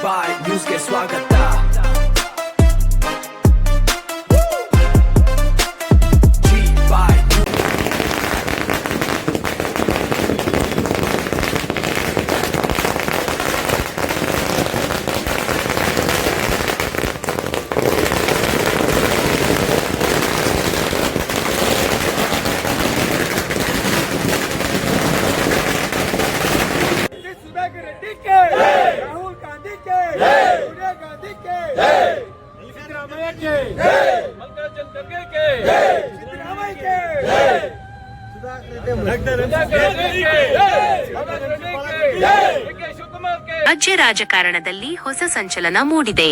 ಬಾಯ್ ನ್ಯೂಸ್ಗೆ ಸ್ವಾಗತ. राहुल गांधी के सोनिया गांधी के सिद्धरामैया के मल्लिकार्जुन खड़गे के सिद्धरामैया के शिवकुमार के ರಾಜ್ಯ ರಾಜಕಾರಣದಲ್ಲಿ ಹೊಸ ಸಂಚಲನ ಮೂಡಿದೆ.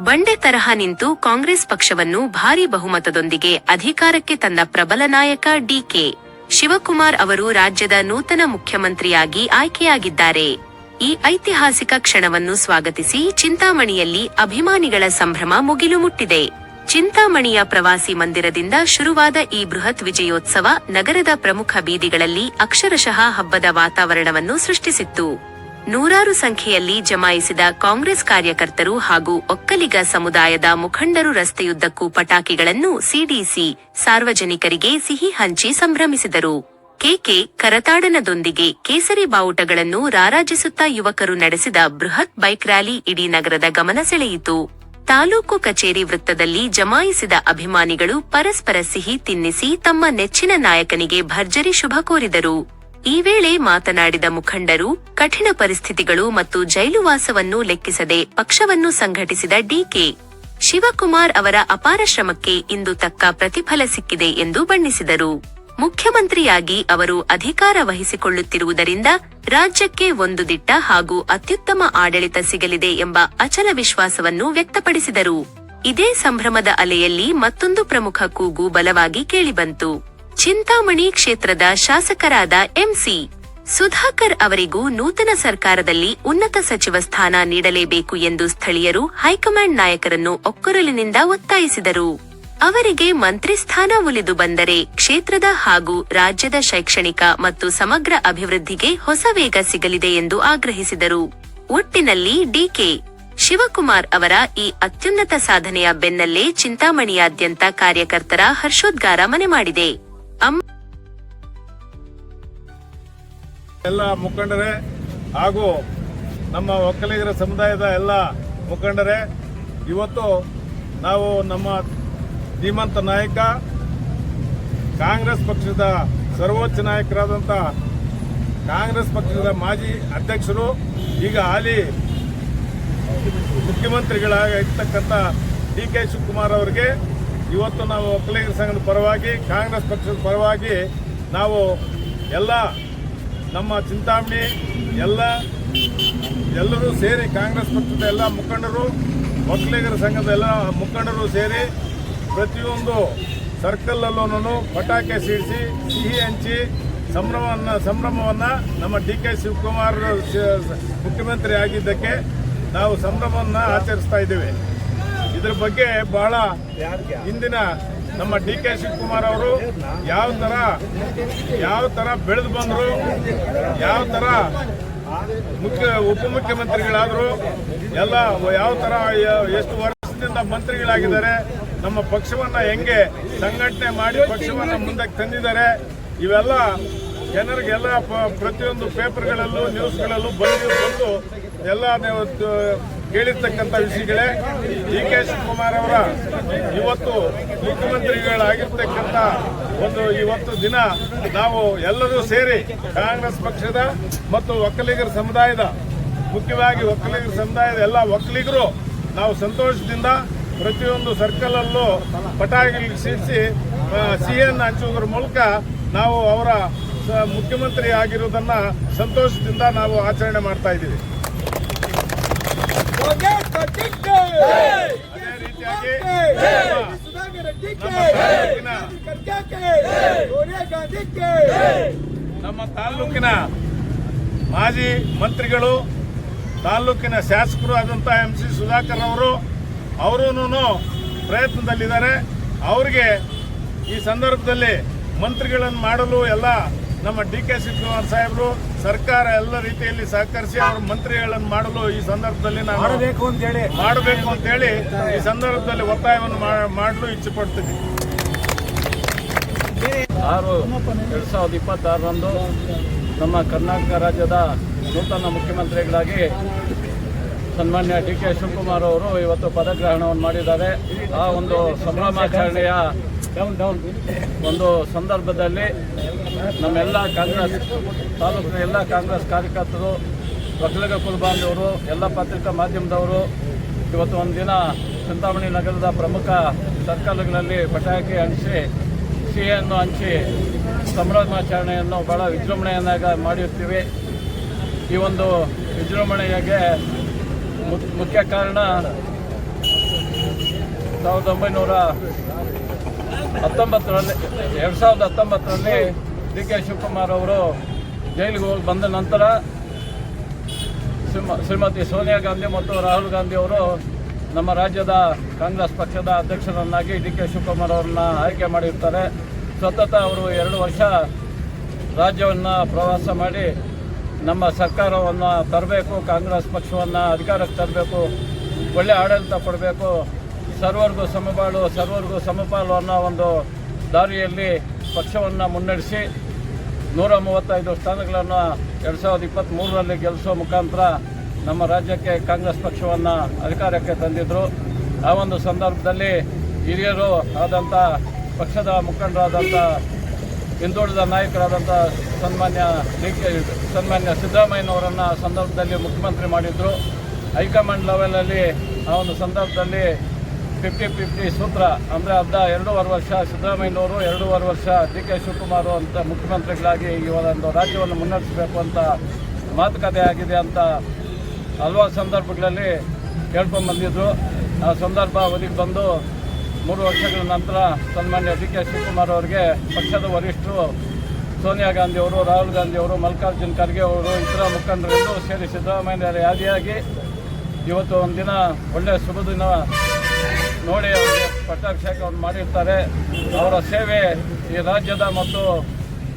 ಬಂಡೆ ತರಹ ನಿಂತು ಕಾಂಗ್ರೆಸ್ ಪಕ್ಷವನ್ನು ಭಾರಿ ಬಹುಮತದೊಂದಿಗೆ ಅಧಿಕಾರಕ್ಕೆ ತಂದ ಪ್ರಬಲ ನಾಯಕ ಡಿಕೆ ಶಿವಕುಮಾರ್ ಅವರು ರಾಜ್ಯದ ನೂತನ ಮುಖ್ಯಮಂತ್ರಿಯಾಗಿ ಆಯ್ಕೆಯಾಗಿದ್ದಾರೆ. ಈ ಐತಿಹಾಸಿಕ ಕ್ಷಣವನ್ನು ಸ್ವಾಗತಿಸಿ ಚಿಂತಾಮಣಿಯಲ್ಲಿ ಅಭಿಮಾನಿಗಳ ಸಂಭ್ರಮ ಮುಗಿಲು ಮುಟ್ಟಿದೆ. ಚಿಂತಾಮಣಿಯ ಪ್ರವಾಸಿ ಮಂದಿರದಿಂದ ಶುರುವಾದ ಈ ಬೃಹತ್ ವಿಜಯೋತ್ಸವ ನಗರದ ಪ್ರಮುಖ ಬೀದಿಗಳಲ್ಲಿ ಅಕ್ಷರಶಃ ಹಬ್ಬದ ವಾತಾವರಣವನ್ನು ಸೃಷ್ಟಿಸಿತ್ತು. ನೂರಾರು ಸಂಖ್ಯೆಯಲ್ಲಿ ಜಮಾಯಿಸಿದ ಕಾಂಗ್ರೆಸ್ ಕಾರ್ಯಕರ್ತರು ಹಾಗೂ ಒಕ್ಕಲಿಗ ಸಮುದಾಯದ ಮುಖಂಡರು ರಸ್ತೆಯುದ್ದಕ್ಕೂ ಪಟಾಕಿಗಳನ್ನು ಸಿಡಿಸಿ ಸಾರ್ವಜನಿಕರಿಗೆ ಸಿಹಿ ಹಂಚಿ ಸಂಭ್ರಮಿಸಿದರು. ಕೇಕೆ ಕರತಾಡನದೊಂದಿಗೆ ಕೇಸರಿ ಬಾವುಟಗಳನ್ನು ರಾರಾಜಿಸುತ್ತಾ ಯುವಕರು ನಡೆಸಿದ ಬೃಹತ್ ಬೈಕ್ ರ್ಯಾಲಿ ಇಡೀ ನಗರದ ಗಮನ ಸೆಳೆಯಿತು. ತಾಲೂಕು ಕಚೇರಿ ವೃತ್ತದಲ್ಲಿ ಜಮಾಯಿಸಿದ ಅಭಿಮಾನಿಗಳು ಪರಸ್ಪರ ಸಿಹಿ ತಿನ್ನಿಸಿ ತಮ್ಮ ನೆಚ್ಚಿನ ನಾಯಕನಿಗೆ ಭರ್ಜರಿ ಶುಭ ಕೋರಿದರು. ಈ ವೇಳೆ ಮಾತನಾಡಿದ ಮುಖಂಡರು, ಕಠಿಣ ಪರಿಸ್ಥಿತಿಗಳು ಮತ್ತು ಜೈಲುವಾಸವನ್ನು ಲೆಕ್ಕಿಸದೆ ಪಕ್ಷವನ್ನು ಸಂಘಟಿಸಿದ ಡಿಕೆ ಶಿವಕುಮಾರ್ ಅವರ ಅಪಾರ ಶ್ರಮಕ್ಕೆ ಇಂದು ತಕ್ಕ ಪ್ರತಿಫಲ ಸಿಕ್ಕಿದೆ ಎಂದು ಬಣ್ಣಿಸಿದರು. ಮುಖ್ಯಮಂತ್ರಿಯಾಗಿ ಅವರು ಅಧಿಕಾರ ವಹಿಸಿಕೊಳ್ಳುತ್ತಿರುವುದರಿಂದ ರಾಜ್ಯಕ್ಕೆ ಒಂದು ದಿಟ್ಟ ಹಾಗೂ ಅತ್ಯುತ್ತಮ ಆಡಳಿತ ಸಿಗಲಿದೆ ಎಂಬ ಅಚಲ ವಿಶ್ವಾಸವನ್ನು ವ್ಯಕ್ತಪಡಿಸಿದರು. ಇದೇ ಸಂಭ್ರಮದ ಅಲೆಯಲ್ಲಿ ಮತ್ತೊಂದು ಪ್ರಮುಖ ಕೂಗು ಬಲವಾಗಿ ಕೇಳಿಬಂತು. ಚಿಂತಾಮಣಿ ಕ್ಷೇತ್ರದ ಶಾಸಕರಾದ ಎಂಸಿ ಸುಧಾಕರ್ ಅವರಿಗೂ ನೂತನ ಸರ್ಕಾರದಲ್ಲಿ ಉನ್ನತ ಸಚಿವ ಸ್ಥಾನ ನೀಡಲೇಬೇಕು ಎಂದು ಸ್ಥಳೀಯರು ಹೈಕಮಾಂಡ್ ನಾಯಕರನ್ನು ಒಕ್ಕೊರಲಿನಿಂದ ಒತ್ತಾಯಿಸಿದರು. ಅವರಿಗೆ ಮಂತ್ರಿ ಸ್ಥಾನ ಒಲಿದು ಬಂದರೆ ಕ್ಷೇತ್ರದ ಹಾಗೂ ರಾಜ್ಯದ ಶೈಕ್ಷಣಿಕ ಮತ್ತು ಸಮಗ್ರ ಅಭಿವೃದ್ಧಿಗೆ ಹೊಸ ವೇಗ ಸಿಗಲಿದೆ ಎಂದು ಆಗ್ರಹಿಸಿದರು. ಒಟ್ಟಿನಲ್ಲಿ ಡಿಕೆ ಶಿವಕುಮಾರ್ ಅವರ ಈ ಅತ್ಯುನ್ನತ ಸಾಧನೆಯ ಬೆನ್ನಲ್ಲೇ ಚಿಂತಾಮಣಿಯಾದ್ಯಂತ ಕಾರ್ಯಕರ್ತರ ಹರ್ಷೋದ್ಗಾರ ಮನೆ ಮಾಡಿದೆ. ಎಲ್ಲ ಮುಖಂಡರೇ ಹಾಗೂ ನಮ್ಮ ಒಕ್ಕಲಿಗರ ಸಮುದಾಯದ ಎಲ್ಲ ಮುಖಂಡರೇ, ಇವತ್ತು ನಾವು ನಮ್ಮ ಧೀಮಂತ ನಾಯಕ ಕಾಂಗ್ರೆಸ್ ಪಕ್ಷದ ಸರ್ವೋಚ್ಚ ನಾಯಕರಾದಂಥ ಕಾಂಗ್ರೆಸ್ ಪಕ್ಷದ ಮಾಜಿ ಅಧ್ಯಕ್ಷರು, ಈಗ ಹಾಲಿ ಮುಖ್ಯಮಂತ್ರಿಗಳಾಗಿರ್ತಕ್ಕಂಥ ಡಿಕೆ ಶಿವಕುಮಾರ್ ಅವರಿಗೆ ಇವತ್ತು ನಾವು ಒಕ್ಕಲಿಗರ ಸಂಘದ ಪರವಾಗಿ ಕಾಂಗ್ರೆಸ್ ಪಕ್ಷದ ಪರವಾಗಿ ನಾವು ಎಲ್ಲ ನಮ್ಮ ಚಿಂತಾಮಣಿ ಎಲ್ಲರೂ ಸೇರಿ ಕಾಂಗ್ರೆಸ್ ಪಕ್ಷದ ಎಲ್ಲ ಮುಖಂಡರು, ಒಕ್ಕಲಿಗರ ಸಂಘದ ಎಲ್ಲ ಮುಖಂಡರು ಸೇರಿ ಪ್ರತಿಯೊಂದು ಸರ್ಕಲ್ಲಲ್ಲೂ ಪಟಾಕಿ ಸಿಡಿಸಿ ಸಿಹಿ ಹಂಚಿ ಸಂಭ್ರಮವನ್ನು ನಮ್ಮ ಡಿಕೆ ಶಿವಕುಮಾರ್ ಮುಖ್ಯಮಂತ್ರಿ ಆಗಿದ್ದಕ್ಕೆ ನಾವು ಸಂಭ್ರಮವನ್ನು ಆಚರಿಸ್ತಾ ಇದ್ದೇವೆ. ಇದ್ರ ಬಗ್ಗೆ ಬಹಳ ಇಂದಿನ ನಮ್ಮ ಡಿಕೆ ಶಿವಕುಮಾರ್ ಅವರು ಯಾವ ತರ ಬೆಳೆದು ಬಂದರು, ಯಾವ ತರ ಉಪಮುಖ್ಯಮಂತ್ರಿಗಳಾದರು, ಎಲ್ಲ ಯಾವ ತರ ಎಷ್ಟು ವರ್ಷದಿಂದ ಮಂತ್ರಿಗಳಾಗಿದ್ದಾರೆ, ನಮ್ಮ ಪಕ್ಷವನ್ನ ಹೆಂಗೆ ಸಂಘಟನೆ ಮಾಡಿ ಪಕ್ಷವನ್ನ ಮುಂದಕ್ಕೆ ತಂದಿದ್ದಾರೆ, ಇವೆಲ್ಲ ಜನರಿಗೆಲ್ಲ ಪ್ರತಿಯೊಂದು ಪೇಪರ್ಗಳಲ್ಲೂ ನ್ಯೂಸ್ಗಳಲ್ಲೂ ಬಂದು ಎಲ್ಲ ಕೇಳಿರ್ತಕ್ಕಂಥ ವಿಷಯಗಳೇ. ಡಿಕೆ ಶಿವಕುಮಾರ್ ಅವರ ಇವತ್ತು ಮುಖ್ಯಮಂತ್ರಿಗಳಾಗಿರ್ತಕ್ಕಂಥ ಇವತ್ತು ದಿನ ನಾವು ಎಲ್ಲರೂ ಸೇರಿ ಕಾಂಗ್ರೆಸ್ ಪಕ್ಷದ ಮತ್ತು ಒಕ್ಕಲಿಗರ ಸಮುದಾಯದ, ಮುಖ್ಯವಾಗಿ ಒಕ್ಕಲಿಗರ ಸಮುದಾಯದ ಎಲ್ಲ ಒಕ್ಕಲಿಗರು ನಾವು ಸಂತೋಷದಿಂದ ಪ್ರತಿಯೊಂದು ಸರ್ಕಲಲ್ಲೂ ಪಟಾಕಿ ಸಿಡಿಸಿ ಸಿಹಿಯನ್ನು ಹಂಚುವುದರ ಮೂಲಕ ನಾವು ಅವರ ಮುಖ್ಯಮಂತ್ರಿ ಆಗಿರುವುದನ್ನ ಸಂತೋಷದಿಂದ ನಾವು ಆಚರಣೆ ಮಾಡ್ತಾ ಇದ್ದೀವಿ. ಅದೇ ರೀತಿಯಾಗಿ ನಮ್ಮ ತಾಲೂಕಿನ ಮಾಜಿ ಮಂತ್ರಿಗಳು, ತಾಲೂಕಿನ ಶಾಸಕರು ಆದಂಥ ಎಂಸಿ ಸುಧಾಕರ್ ಅವರೂ ಪ್ರಯತ್ನದಲ್ಲಿದ್ದಾರೆ. ಅವರಿಗೆ ಈ ಸಂದರ್ಭದಲ್ಲಿ ಮಂತ್ರಿಗಳನ್ನು ಮಾಡಲು ಎಲ್ಲ ನಮ್ಮ ಡಿಕೆ ಶಿವಕುಮಾರ್ ಸಾಹೇಬರು ಸರ್ಕಾರ ಎಲ್ಲ ರೀತಿಯಲ್ಲಿ ಸಹಕರಿಸಿ ಅವರ ಮಂತ್ರಿಗಳನ್ನು ಮಾಡಲು ಈ ಸಂದರ್ಭದಲ್ಲಿ ನಾನು ಮಾಡಬೇಕು ಅಂತ ಹೇಳಿ ಈ ಸಂದರ್ಭದಲ್ಲಿ ಒತ್ತಾಯವನ್ನು ಮಾಡಲು ಇಚ್ಛೆ ಪಡ್ತೀನಿ. 6/2026ರಂದು ನಮ್ಮ ಕರ್ನಾಟಕ ರಾಜ್ಯದ ನೂತನ ಮುಖ್ಯಮಂತ್ರಿಗಳಾಗಿ ಸನ್ಮಾನ್ಯ ಡಿ ಕೆ ಶಿವಕುಮಾರ್ ಅವರು ಇವತ್ತು ಪದಗ್ರಹಣವನ್ನು ಮಾಡಿದ್ದಾರೆ. ಆ ಒಂದು ಸಂಭ್ರಮಾಚರಣೆಯ ಒಂದು ಸಂದರ್ಭದಲ್ಲಿ ನಮ್ಮೆಲ್ಲ ಕಾಂಗ್ರೆಸ್ ತಾಲೂಕಿನ ಎಲ್ಲ ಕಾಂಗ್ರೆಸ್ ಕಾರ್ಯಕರ್ತರು, ಒಕ್ಕಲಿಗ ಕುಲಬಾಂಧವರು, ಎಲ್ಲ ಪತ್ರಿಕಾ ಮಾಧ್ಯಮದವರು ಇವತ್ತು ಒಂದು ದಿನ ಚಿಂತಾಮಣಿ ನಗರದ ಪ್ರಮುಖ ಸರ್ಕಲ್ಗಳಲ್ಲಿ ಪಟಾಕಿ ಹಂಚಿ ಸಿಹಿಯನ್ನು ಹಂಚಿ ಸಂಭ್ರಮಾಚರಣೆಯನ್ನು ಬಹಳ ವಿಜೃಂಭಣೆಯನ್ನಾಗಿ ಮಾಡಿರ್ತೀವಿ. ಈ ಒಂದು ವಿಜೃಂಭಣೆಗೆ ಮುಖ್ಯ ಕಾರಣ 2019ರಲ್ಲಿ ಡಿ ಕೆ ಶಿವಕುಮಾರ್ ಅವರು ಜೈಲಿಗೆ ಹೋಗಿ ಬಂದ ನಂತರ ಶ್ರೀಮತಿ ಸೋನಿಯಾ ಗಾಂಧಿ ಮತ್ತು ರಾಹುಲ್ ಗಾಂಧಿ ಅವರು ನಮ್ಮ ರಾಜ್ಯದ ಕಾಂಗ್ರೆಸ್ ಪಕ್ಷದ ಅಧ್ಯಕ್ಷರನ್ನಾಗಿ ಡಿ ಕೆ ಶಿವಕುಮಾರ್ ಅವರನ್ನ ಆಯ್ಕೆ ಮಾಡಿರ್ತಾರೆ. ಸತತ ಅವರು 2 ವರ್ಷ ರಾಜ್ಯವನ್ನು ಪ್ರವಾಸ ಮಾಡಿ ನಮ್ಮ ಸರ್ಕಾರವನ್ನು ತರಬೇಕು, ಕಾಂಗ್ರೆಸ್ ಪಕ್ಷವನ್ನು ಅಧಿಕಾರಕ್ಕೆ ತರಬೇಕು, ಒಳ್ಳೆ ಆಡಳಿತ ಕೊಡಬೇಕು, ಸರ್ವರಿಗೂ ಸಮಬಾಳು ಸರ್ವರಿಗೂ ಸಮಪಾಲು ಅನ್ನೋ ಒಂದು ದಾರಿಯಲ್ಲಿ ಪಕ್ಷವನ್ನು ಮುನ್ನಡೆಸಿ 135 ಸ್ಥಾನಗಳನ್ನು 2023ರಲ್ಲಿ ಗೆಲ್ಲಿಸುವ ಮುಖಾಂತರ ನಮ್ಮ ರಾಜ್ಯಕ್ಕೆ ಕಾಂಗ್ರೆಸ್ ಪಕ್ಷವನ್ನು ಅಧಿಕಾರಕ್ಕೆ ತಂದಿದ್ದರು. ಆ ಒಂದು ಸಂದರ್ಭದಲ್ಲಿ ಹಿರಿಯರು ಆದಂಥ ಪಕ್ಷದ ಮುಖಂಡರಾದಂಥ ಹಿಂದುಳಿದ ನಾಯಕರಾದಂಥ ಸನ್ಮಾನ್ಯ ಸಿದ್ದರಾಮಯ್ಯನವರನ್ನು ಸಂದರ್ಭದಲ್ಲಿ ಮುಖ್ಯಮಂತ್ರಿ ಮಾಡಿದರು. ಹೈಕಮಾಂಡ್ ಲೆವೆಲಲ್ಲಿ ಆ ಒಂದು ಸಂದರ್ಭದಲ್ಲಿ 50-50 ಸೂತ್ರ ಅಂದರೆ ಅರ್ಧ 2.5 ವರ್ಷ ಸಿದ್ದರಾಮಯ್ಯನವರು, 2.5 ವರ್ಷ ಡಿ ಕೆ ಶಿವಕುಮಾರ್ ಅಂತ ಮುಖ್ಯಮಂತ್ರಿಗಳಾಗಿ ಈ ಒಂದು ರಾಜ್ಯವನ್ನು ಮುನ್ನಡೆಸಬೇಕು ಅಂತ ಮಾತುಕತೆ ಆಗಿದೆ ಅಂತ ಹಲವಾರು ಸಂದರ್ಭಗಳಲ್ಲಿ ಕೇಳ್ಕೊಂಡ್ಬಂದಿದ್ರು. ಆ ಸಂದರ್ಭ ಒದಗಿ ಬಂದು 3 ವರ್ಷಗಳ ನಂತರ ಸನ್ಮಾನ್ಯ ಡಿ ಕೆ ಶಿವಕುಮಾರ್ ಅವರಿಗೆ ಪಕ್ಷದ ವರಿಷ್ಠರು ಸೋನಿಯಾ ಗಾಂಧಿ ಅವರು, ರಾಹುಲ್ ಗಾಂಧಿ ಅವರು, ಮಲ್ಲಿಕಾರ್ಜುನ್ ಖರ್ಗೆ ಅವರು, ಇತರ ಮುಖಂಡರೆಲ್ಲೂ ಸೇರಿ ಸಿದ್ದರಾಮಯ್ಯರ ಯಾದಿಯಾಗಿ ಇವತ್ತು ಒಂದು ದಿನ ಒಳ್ಳೆಯ ಶುಭ ದಿನ ನೋಡಿ ಅವರಿಗೆ ಪಟ್ಟಾಭಿಷೇಕವನ್ನು ಮಾಡಿರ್ತಾರೆ. ಅವರ ಸೇವೆ ಈ ರಾಜ್ಯದ ಮತ್ತು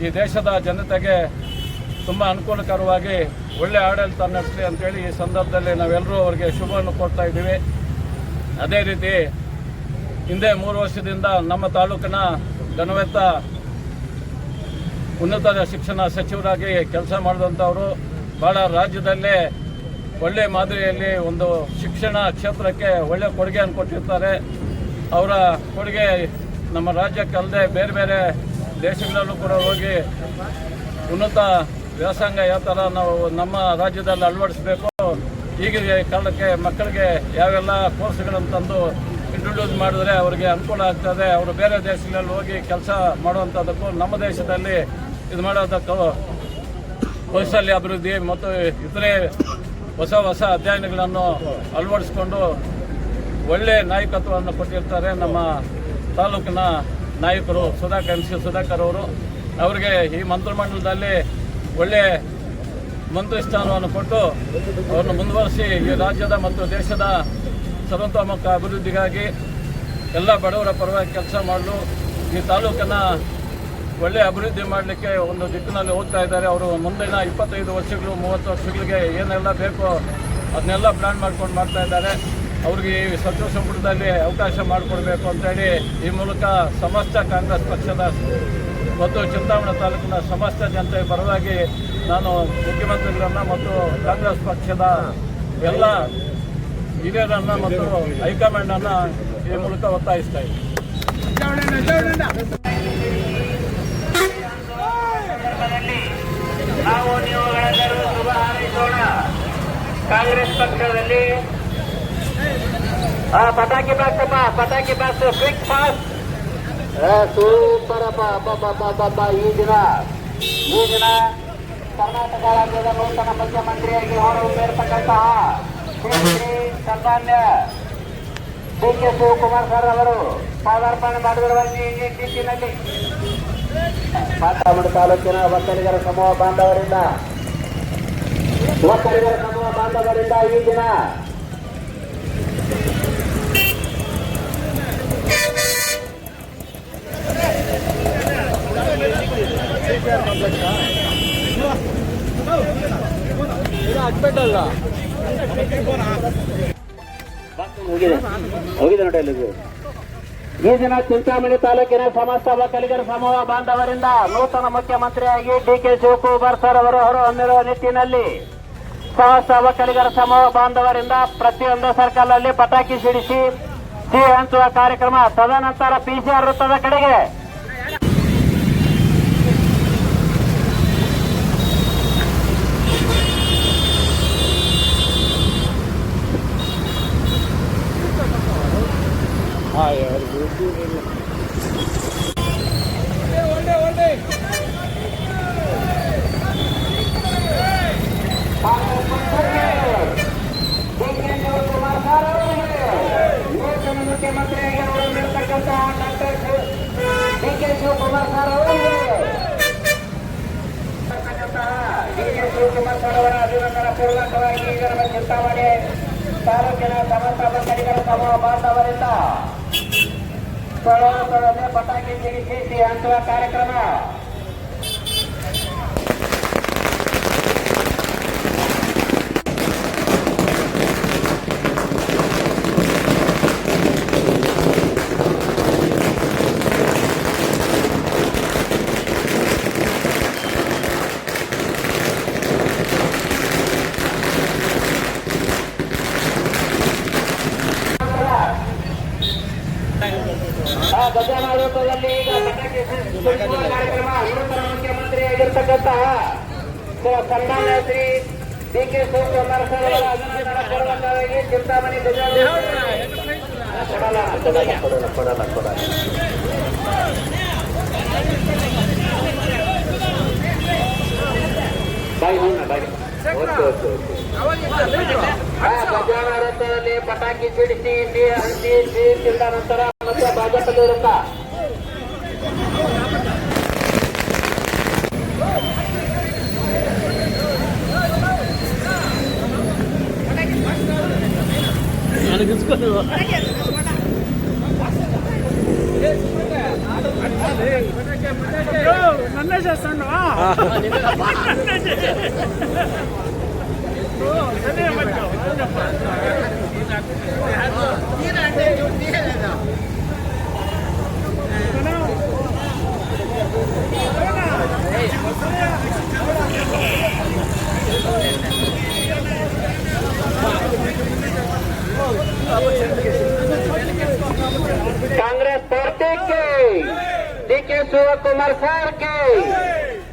ಈ ದೇಶದ ಜನತೆಗೆ ತುಂಬ ಅನುಕೂಲಕರವಾಗಿ ಒಳ್ಳೆಯ ಆಡಳಿತ ನಡೆಸಲಿ ಅಂತೇಳಿ ಈ ಸಂದರ್ಭದಲ್ಲಿ ನಾವೆಲ್ಲರೂ ಅವರಿಗೆ ಶುಭವನ್ನು ಕೊಡ್ತಾ ಇದ್ದೀವಿ. ಅದೇ ರೀತಿ ಹಿಂದೆ 3 ವರ್ಷದಿಂದ ನಮ್ಮ ತಾಲೂಕಿನ ಘನವೆತ್ತ ಉನ್ನತ ಶಿಕ್ಷಣ ಸಚಿವರಾಗಿ ಕೆಲಸ ಮಾಡಿದಂಥವರು ಭಾಳ ರಾಜ್ಯದಲ್ಲೇ ಒಳ್ಳೆಯ ಮಾದರಿಯಲ್ಲಿ ಒಂದು ಶಿಕ್ಷಣ ಕ್ಷೇತ್ರಕ್ಕೆ ಒಳ್ಳೆಯ ಕೊಡುಗೆಯನ್ನು ಕೊಟ್ಟಿರ್ತಾರೆ. ಅವರ ಕೊಡುಗೆ ನಮ್ಮ ರಾಜ್ಯಕ್ಕಲ್ಲದೆ ಬೇರೆ ಬೇರೆ ದೇಶಗಳಲ್ಲೂ ಕೂಡ ಹೋಗಿ ಉನ್ನತ ವ್ಯಾಸಂಗ ಯಾವ ಥರ ನಾವು ನಮ್ಮ ರಾಜ್ಯದಲ್ಲಿ ಅಳವಡಿಸಬೇಕು, ಈಗಿನ ಕಾಲಕ್ಕೆ ಮಕ್ಕಳಿಗೆ ಯಾವೆಲ್ಲ ಕೋರ್ಸ್ಗಳನ್ನು ತಂದು ಇಂಟ್ರೊಡ್ಯೂಸ್ ಮಾಡಿದ್ರೆ ಅವರಿಗೆ ಅನುಕೂಲ ಆಗ್ತದೆ, ಅವರು ಬೇರೆ ದೇಶಗಳಲ್ಲಿ ಹೋಗಿ ಕೆಲಸ ಮಾಡುವಂಥದ್ದಕ್ಕೂ ನಮ್ಮ ದೇಶದಲ್ಲಿ ಇದು ಮಾಡೋದಕ್ಕೂ ಕೌಶಲ್ಯ ಅಭಿವೃದ್ಧಿ ಮತ್ತು ಇತರೆ ಹೊಸ ಅಧ್ಯಯನಗಳನ್ನು ಅಳವಡಿಸ್ಕೊಂಡು ಒಳ್ಳೆಯ ನಾಯಕತ್ವವನ್ನು ಕೊಟ್ಟಿರ್ತಾರೆ ನಮ್ಮ ತಾಲೂಕಿನ ನಾಯಕರು ಸುಧಾಕರ್ ಅವರು. ಅವರಿಗೆ ಈ ಮಂತ್ರಿಮಂಡಲದಲ್ಲಿ ಒಳ್ಳೆಯ ಮಂತ್ರಿ ಸ್ಥಾನವನ್ನು ಕೊಟ್ಟು ಅವರನ್ನು ಮುಂದುವರಿಸಿ ಈ ರಾಜ್ಯದ ಮತ್ತು ದೇಶದ ಸರ್ವತೋಮುಖ ಅಭಿವೃದ್ಧಿಗಾಗಿ ಎಲ್ಲ ಬಡವರ ಪರವಾಗಿ ಕೆಲಸ ಮಾಡಲು ಈ ತಾಲೂಕನ್ನ ಒಳ್ಳೆಯ ಅಭಿವೃದ್ಧಿ ಮಾಡಲಿಕ್ಕೆ ಒಂದು ದಿಕ್ಕಿನಲ್ಲಿ ಹೋಗ್ತಾ ಇದ್ದಾರೆ. ಅವರು ಮುಂದಿನ 25 ವರ್ಷಗಳು 30 ವರ್ಷಗಳಿಗೆ ಏನೆಲ್ಲ ಬೇಕೋ ಅದನ್ನೆಲ್ಲ ಪ್ಲಾನ್ ಮಾಡ್ಕೊಂಡು ಮಾಡ್ತಾ ಇದ್ದಾರೆ. ಅವ್ರಿಗೆ ಈ ಸಚಿವ ಸಂಪುಟದಲ್ಲಿ ಅವಕಾಶ ಮಾಡಿಕೊಡ್ಬೇಕು ಅಂತೇಳಿ ಈ ಮೂಲಕ ಸಮಸ್ತ ಕಾಂಗ್ರೆಸ್ ಪಕ್ಷದ ಮತ್ತು ಚಿಂತಾಮಣಿ ತಾಲೂಕಿನ ಸಮಸ್ತ ಜನತೆಯ ಪರವಾಗಿ ನಾನು ಮುಖ್ಯಮಂತ್ರಿಗಳನ್ನ ಮತ್ತು ಕಾಂಗ್ರೆಸ್ ಪಕ್ಷದ ಎಲ್ಲ ಹಿರಿಯರನ್ನು ಮತ್ತು ಹೈಕಮಾಂಡನ್ನು ಈ ಮೂಲಕ ಒತ್ತಾಯಿಸ್ತಾ ಇದ್ದೀನಿ. ನಾವು ನೀವುಗಳೆಲ್ಲರೂ ಶುಭ ಹಾರೈಸೋಣ. ಕಾಂಗ್ರೆಸ್ ಪಕ್ಷದಲ್ಲಿ ಪಟಾಕಿ ಬಾಕ್ಸಪ್ಪ, ಪಟಾಕಿ ಬಾಕ್ಸ್ ಕ್ವಿಕ್ ಫಾಸ್ಟ್ ಸೂಪರ್ ಅಪ್ಪ. ಈ ದಿನ ಕರ್ನಾಟಕ ರಾಜ್ಯದ ನೂತನ ಮುಖ್ಯಮಂತ್ರಿಯಾಗಿ ಹೊರಹೊಮ್ಮಿರತಕ್ಕಂತಹ ಶ್ರೀ ಸನ್ಮಾನ್ಯ ಡಿ ಕೆ ಶಿವಕುಮಾರ್ ಸರ್ ಅವರು ಪಾದಾರ್ಪಣೆ ಮಾಡಿರುವ ಈ ನಿಟ್ಟಿನಲ್ಲಿ ಚಿಂತಾಮಣಿ ತಾಲೂಕಿನ ಒಕ್ಕಲಿಗರ ಸಮೂಹ ಬಾಂಧವರಿಂದ ಈ ದಿನ ಹೋಗಿದೆ ನೋಡಿ ಅಲ್ಲಿಗೆ. ಈ ದಿನ ಚಿಂತಾಮಣಿ ತಾಲೂಕಿನ ಸಮಸ್ತ ಒಕ್ಕಲಿಗರ ಸಮೂಹ ಬಾಂಧವರಿಂದ ನೂತನ ಮುಖ್ಯಮಂತ್ರಿಯಾಗಿ ಡಿಕೆ ಶಿವಕುಮಾರ್ ಸರ್ ಅವರು ಹೊರಹೊಮ್ಮಿರುವ ನಿಟ್ಟಿನಲ್ಲಿ ಸಮಸ್ತ ಒಕ್ಕಲಿಗರ ಸಮೂಹ ಬಾಂಧವರಿಂದ ಪ್ರತಿಯೊಂದು ಸರ್ಕಲ್ ಅಲ್ಲಿ ಪಟಾಕಿ ಸಿಡಿಸಿ ಸಿಹಿ ಹಂಚುವ ಕಾರ್ಯಕ್ರಮ. ತದನಂತರ ಪಿಸಿಆರ್ ವೃತ್ತದ ಕಡೆಗೆ ಮುಖ್ಯಮಂತ್ರಿಯಾಗಿ ಹೊರಬಿಡತಕ್ಕಂಥ ಡಾಕ್ಟರ್ ಡಿಕೆ ಶಿವಕುಮಾರ್ ಸರ್ ಅವರಿಗೆ ಡಿಕೆ ಶಿವಕುಮಾರ್ ಸರ್ ಅವರ ಅಭಿನಂದನಾ ಪೂರ್ವಕವಾಗಿ ಈಗ ನಮ್ಮ ಚಿಂತಾಮಣಿ ತಾಲೂಕಿನ ಸಮಸ್ತ ಒಕ್ಕಲಿಗರ ಸಮೂಹ ಬಾಂಧವರಿಂದ ಸ್ಥಳದಲ್ಲಿ ಪಟಾಕಿ ಸಿಡಿಸಿ ಸಿಹಿ ಹಂಚುವ ಕಾರ್ಯಕ್ರಮ. ಗಜಾನಾಳದಲ್ಲಿ ಈಗ ಪಟಾಕಿ ಸಿಡಿಸುವ ಕಾರ್ಯಕ್ರಮ. ನೂತನ ಮುಖ್ಯಮಂತ್ರಿಯಾಗಿರ್ತಕ್ಕಂತಹ ಸನ್ಮಾನ್ಯ ಶ್ರೀ ಡಿಕೆ ಶಿವಕುಮಾರ್ ಸರ್ ಅವರ ಅಭಿನಂದನಾ ಪೂರ್ವಕವಾಗಿ ಚಿಂತಾಮಣಿ ಗಜಾನಾಳದಲ್ಲಿ ಪಟಾಕಿ ಸಿಡಿಸಿ ಸಿಹಿ ಹಂಚಿ ಸಿಹಿ ತಿಂದ ನಂತರ ಮತ್ತೆ ಭಾಜಪಲ್ಲಿ ಇರುತ್ತಾ ನನ್ನ చేస్తాను कांग्रेस पार्टी के डीके शिवकुमार सर के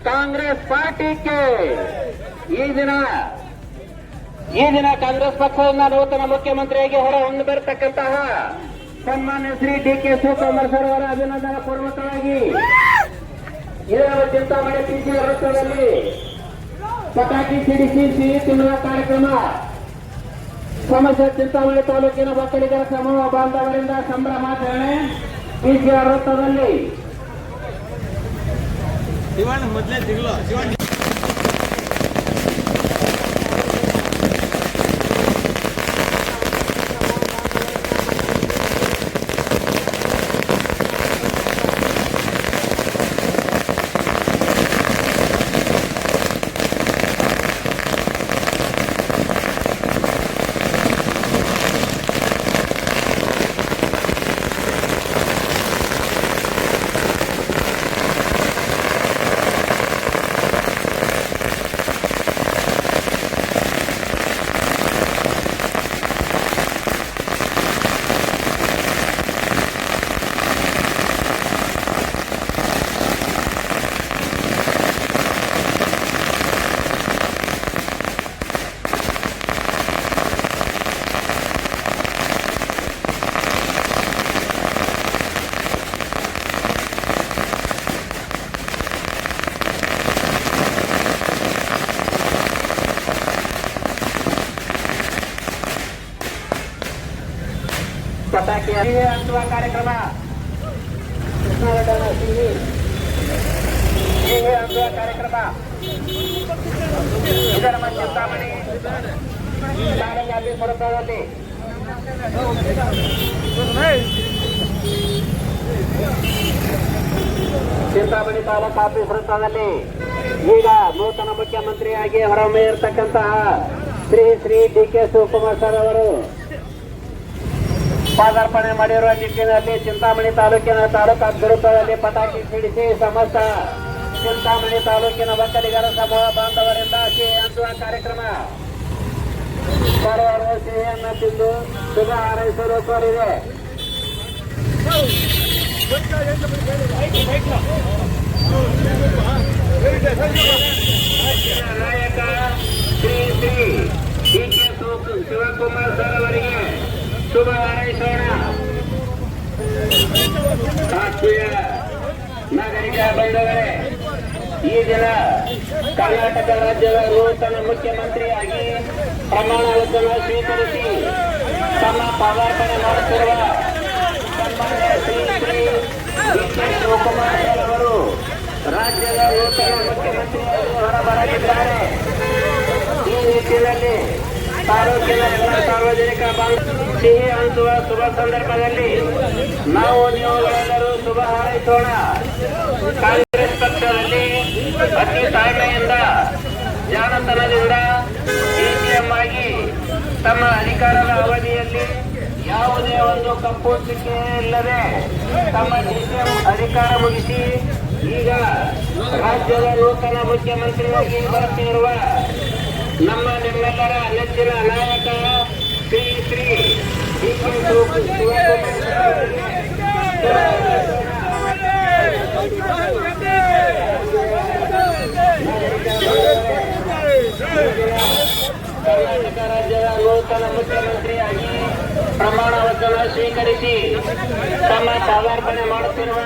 कांग्रेस पार्टी के ಈ ದಿನ ಕಾಂಗ್ರೆಸ್ ಪಕ್ಷದಿಂದ ನೂತನ ಮುಖ್ಯಮಂತ್ರಿಯಾಗಿ ಹೊರ ಹೊಂದಬರತಕ್ಕಂತಹ ಸನ್ಮಾನ್ಯ ಶ್ರೀ ಡಿಕೆ ಶಿವಕುಮಾರ್ ಸರ್ ಅವರ ಅಭಿನಂದನಾ ಪೂರ್ವಕವಾಗಿ ಇದರ ಚಿಂತಾಮಣಿ ಪಿಸಿ ವೃತ್ತದಲ್ಲಿ ಪಟಾಕಿ ಸಿಡಿಸಿ ಸಿಹಿ ತಿನ್ನುವ ಕಾರ್ಯಕ್ರಮ. ಸಮಸ್ಯೆ ಚಿಂತಾಮಣಿ ತಾಲೂಕಿನ ಒಕ್ಕಲಿಗರ ಸಮೂಹ ಬಾಂಧವರಿಂದ ಸಂಭ್ರಮಾಚರಣೆ ಪಿಸಿಆರ್ ವೃತ್ತದಲ್ಲಿ. ಪಟಾಕಿ ಹಂಚುವ ಕಾರ್ಯಕ್ರಮ. ಸಿಹಿ ಹಂಚುವ ಕಾರ್ಯಕ್ರಮ ಇದರ ಚಿಂತಾಮಣಿ ಶಾಲೆಯಲ್ಲಿ ಸ್ವರೂಪದಲ್ಲಿ ಚಿಂತಾಮಣಿ ತಾಲೂಕು ಆಫೀಸ್ ವೃತ್ತದಲ್ಲಿ ಈಗ ನೂತನ ಮುಖ್ಯಮಂತ್ರಿಯಾಗಿ ಹೊರಹೊಮ್ಮಿರತಕ್ಕಂತಹ ಶ್ರೀ ಡಿ.ಕೆ. ಶಿವಕುಮಾರ್ ಸರ್ ಅವರು ಪಾದಾರ್ಪಣೆ ಮಾಡಿರುವ ನಿಟ್ಟಿನಲ್ಲಿ ಚಿಂತಾಮಣಿ ತಾಲೂಕಿನ ವೃತ್ತದಲ್ಲಿ ಪಟಾಕಿ ಸಿಡಿಸಿ ಸಮಸ್ತ ಚಿಂತಾಮಣಿ ತಾಲೂಕಿನ ಒಕ್ಕಲಿಗರ ಸಮೂಹ ಬಾಂಧವರಿಂದ ಸಿಹಿ ಹಂಚುವ ಕಾರ್ಯಕ್ರಮ. ಸರ್ವರು ಸಿಹಿಯನ್ನು ತಿಂದು ಶುಭ ಹಾರೈಸಲು ಕೋರಿದೆ. ನಾಯಕ ಶ್ರೀ ಡಿ.ಕೆ. ಶಿವಕುಮಾರ್ ಸರ್ ಅವರಿಗೆ ಶುಭ ಹಾರೈಸೋಣ. ರಾಷ್ಟ್ರೀಯ ನಾಗರಿಕ ಬಂಧುಗಳೇ, ಈ ದಿನ ಕರ್ನಾಟಕ ರಾಜ್ಯದ ನೂತನ ಮುಖ್ಯಮಂತ್ರಿಯಾಗಿ ಪ್ರಮಾಣ ವಚನ ಸ್ವೀಕರಿಸಿ ತಮ್ಮ ಪದಾರ್ಪಣೆ ಮಾಡುತ್ತಿರುವ ಸನ್ಮಾನ್ಯ ಶ್ರೀ ಡಿ.ಕೆ. ಶಿವಕುಮಾರ್ ಸರ್ ಅವರು ರಾಜ್ಯದ ನೂತನ ಮುಖ್ಯಮಂತ್ರಿಯಾಗಿ ಹೊರಬರಲಿದ್ದಾರೆ. ಈ ನಿಟ್ಟಿನಲ್ಲಿ ತಾಲೂಕಿನ ಎಲ್ಲ ಸಾರ್ವಜನಿಕ ಸಿಹಿ ಹಂಚುವ ಶುಭ ಸಂದರ್ಭದಲ್ಲಿ ನಾವು ನೀವುಗಳೆಲ್ಲರೂ ಶುಭ ಹಾರೈಸೋಣ. ಕಾಂಗ್ರೆಸ್ ಪಕ್ಷದಲ್ಲಿ ಅತಿ ತಾಳ್ಮೆಯಿಂದ ಜಾಣತನದಿಂದ ಸಿಎಂ ಆಗಿ ತಮ್ಮ ಅಧಿಕಾರದ ಅವಧಿಯಲ್ಲಿ ಯಾವುದೇ ಒಂದು ಕಪ್ಪು ಚುಕ್ಕೆ ಇಲ್ಲದೆ ತಮ್ಮ ಡಿಸಿಎಂ ಅಧಿಕಾರ ಮುಗಿಸಿ ಈಗ ರಾಜ್ಯದ ನೂತನ ಮುಖ್ಯಮಂತ್ರಿಯಾಗಿ ಬರುತ್ತಿರುವ ನಮ್ಮ ನಿಮ್ಮೆಲ್ಲರ ನೆಚ್ಚಿನ ನಾಯಕ ಶ್ರೀ ಡಿ.ಕೆ. ಕರ್ನಾಟಕ ರಾಜ್ಯದ ನೂತನ ಮುಖ್ಯಮಂತ್ರಿಯಾಗಿ ಪ್ರಮಾಣ ವಚನ ಸ್ವೀಕರಿಸಿ ತಮ್ಮ ಪದಾರ್ಪಣೆ ಮಾಡುತ್ತಿರುವ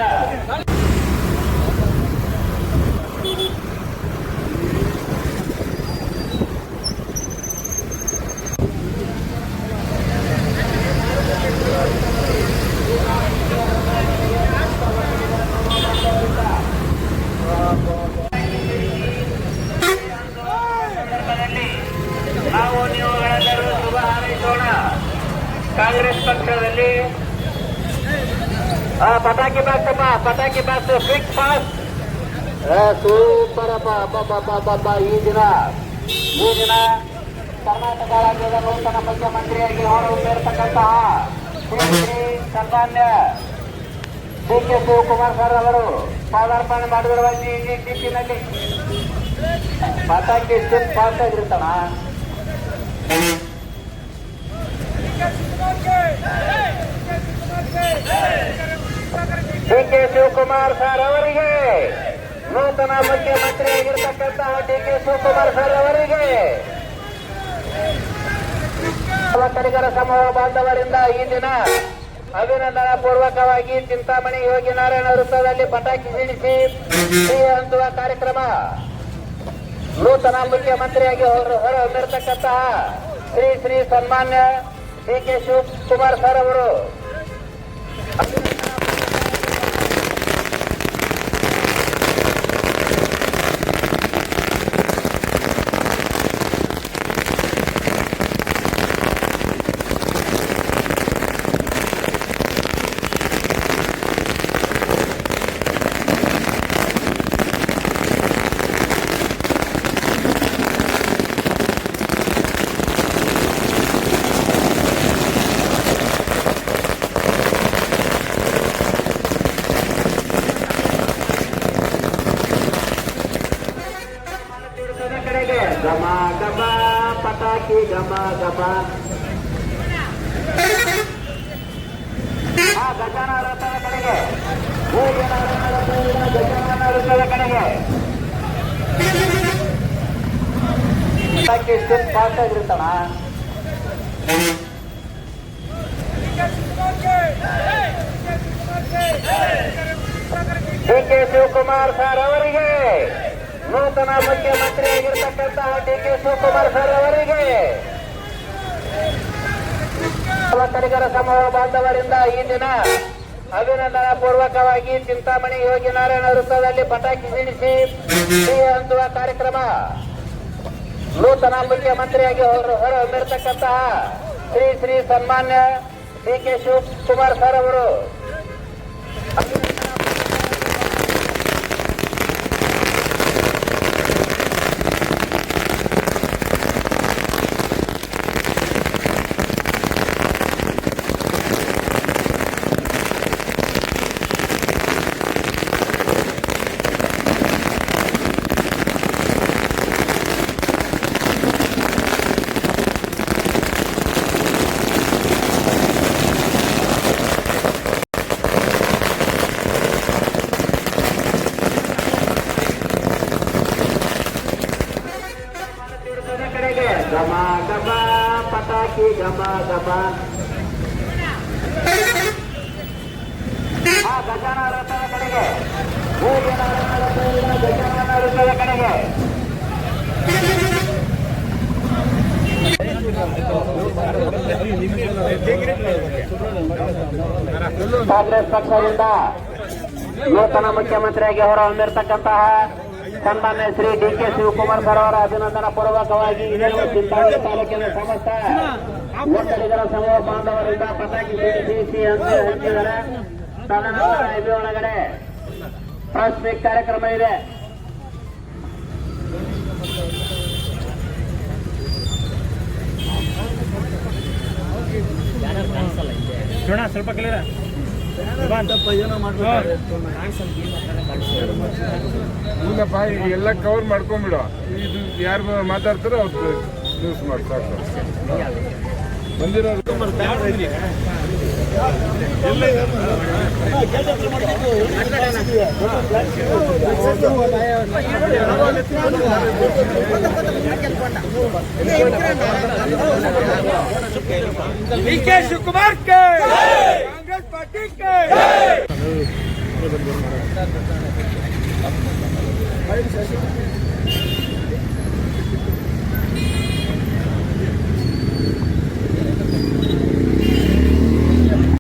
ನಾವು ನೀವುಗಳೆಲ್ಲರೂ ಶುಭ ಹಾರೈಸೋಣ. ಕಾಂಗ್ರೆಸ್ ಪಕ್ಷದಲ್ಲಿ ಪಟಾಕಿ ಬಾಕ್ಸ್ ಫಿಕ್ಸ್ ಫಾಸ್ಟ್ ಸೂಪರ್. ಈ ದಿನ ಕರ್ನಾಟಕ ರಾಜ್ಯದ ನೂತನ ಮುಖ್ಯಮಂತ್ರಿಯಾಗಿ ಹೊರಹೊಮ್ಮಿರತಕ್ಕಂತಹ ಸನ್ಮಾನ್ಯ ಡಿ.ಕೆ. ಶಿವಕುಮಾರ್ ಸರ್ ಅವರು ಪಾದಾರ್ಪಣೆ ಮಾಡಿರುವ ಈ ನಿಟ್ಟಿನಲ್ಲಿ ಪಟಾಕಿ ಸ್ಟಿಪ್ ಫಾಸ್ಟ್ ಆಗಿರ್ತಾನ. ಡಿ.ಕೆ. ಶಿವಕುಮಾರ್ ಸರ್ ಅವರಿಗೆ ನೂತನ ಮುಖ್ಯಮಂತ್ರಿಯಾಗಿರ್ತಕ್ಕಂತಹ ಡಿ.ಕೆ. ಶಿವಕುಮಾರ್ ಸರ್ ಅವರಿಗೆ ಒಕ್ಕಲಿಗರ ಸಮೂಹ ಬಾಂಧವರಿಂದ ಈ ದಿನ ಅಭಿನಂದನಾ ಪೂರ್ವಕವಾಗಿ ಚಿಂತಾಮಣಿ ಯೋಗಿ ನಾರಾಯಣ ವೃತ್ತದಲ್ಲಿ ಪಟಾಕಿ ಸಿಡಿಸಿ ಸಿಹಿ ಹಂಚುವ ಕಾರ್ಯಕ್ರಮ. ನೂತನ ಮುಖ್ಯಮಂತ್ರಿಯಾಗಿ ಹೊರಹೊಮ್ಮಿರತಕ್ಕಂತಹ ಶ್ರೀ ಸನ್ಮಾನ್ಯ ಡಿ.ಕೆ. ಶಿವಕುಮಾರ್ ಸರ್ ಅವರು ಗಮ ಗಮ ಪಟಾಕಿ ಗಮ ಗಮ. ಗಜಾನ ವೃತ್ತದ ಕಡೆಗೆ ಗಜಾನ ವೃತ್ತದ ಕಡೆಗೆ ಪಟಾಕಿ ಸ್ಟಿಪ್ ಫಾಸ್ಟ್ ಆಗಿರ್ತಾನ. ಡಿ.ಕೆ. ಶಿವಕುಮಾರ್ ಸರ್ ಅವರಿಗೆ ನೂತನ ಮುಖ್ಯಮಂತ್ರಿಯಾಗಿರ್ತಕ್ಕಂತಹ ಡಿ.ಕೆ. ಶಿವಕುಮಾರ್ ಸರ್ ಅವರಿಗೆ ಒಕ್ಕಲಿಗರ ಸಮೂಹ ಬಾಂಧವರಿಂದ ಈ ದಿನ ಅಭಿನಂದನಾ ಪೂರ್ವಕವಾಗಿ ಚಿಂತಾಮಣಿ ಯೋಗಿ ನಾರಾಯಣ ವೃತ್ತದಲ್ಲಿ ಪಟಾಕಿ ಸಿಡಿಸಿ ಸಿಹಿ ಹಂಚುವ ಕಾರ್ಯಕ್ರಮ. ನೂತನ ಮುಖ್ಯಮಂತ್ರಿಯಾಗಿ ಹೊರಹೊಮ್ಮಿರತಕ್ಕಂತಹ ಶ್ರೀ ಸನ್ಮಾನ್ಯ ಡಿ.ಕೆ. ಶಿವಕುಮಾರ್ ಸರ್ ಅವರು ಸಭಾ ಗಜಾನ ವೃತ್ತದ ಕಡೆಗೆ ಹೂವಿನ ರಥದಿಂದ ಗಜಾನ ವೃತ್ತದ ಕಡೆಗೆ ಕಾಂಗ್ರೆಸ್ ಪಕ್ಷದಿಂದ ನೂತನ ಮುಖ್ಯಮಂತ್ರಿಯಾಗಿ ಹೊರಹೊಮ್ಮಿರತಕ್ಕಂತಹ ಸನ್ಮಾನ್ಯ ಶ್ರೀ ಡಿ.ಕೆ. ಶಿವಕುಮಾರ್ ಸರ್ ಅವರ ಅಭಿನಂದನಾ ಪೂರ್ವಕವಾಗಿ ಚಿಂತಾಮಣಿ ತಾಲೂಕಿನ ಸಮಸ್ತ ಒಕ್ಕಲಿಗರ ಸಮೂಹ ಬಾಂಧವರಿಂದ ಪತಾಕಿ ಸಿಡಿಸಿ ಹಂಚಿದರೆ ತದನಂತರ ಎಬಿ ಒಳಗಡೆ ಪ್ರೆಸ್ ಮೀಟ್ ಕಾರ್ಯಕ್ರಮ ಇದೆ. ಸ್ವಲ್ಪ ಕ್ಲಿಯರ್ ಇಲ್ಲಪ್ಪ ಈಗ ಎಲ್ಲ ಕವರ್ ಮಾಡ್ಕೊಂಡ್ಬಿಡು. ಇದು ಯಾರು ಮಾತಾಡ್ತಾರೋ ಅವ್ರು ನ್ಯೂಸ್ ಮಾಡ್ತಾರೆ ಬಂದಿರೋರು. डी.के. शिवकुमार के कांग्रेस पार्टी के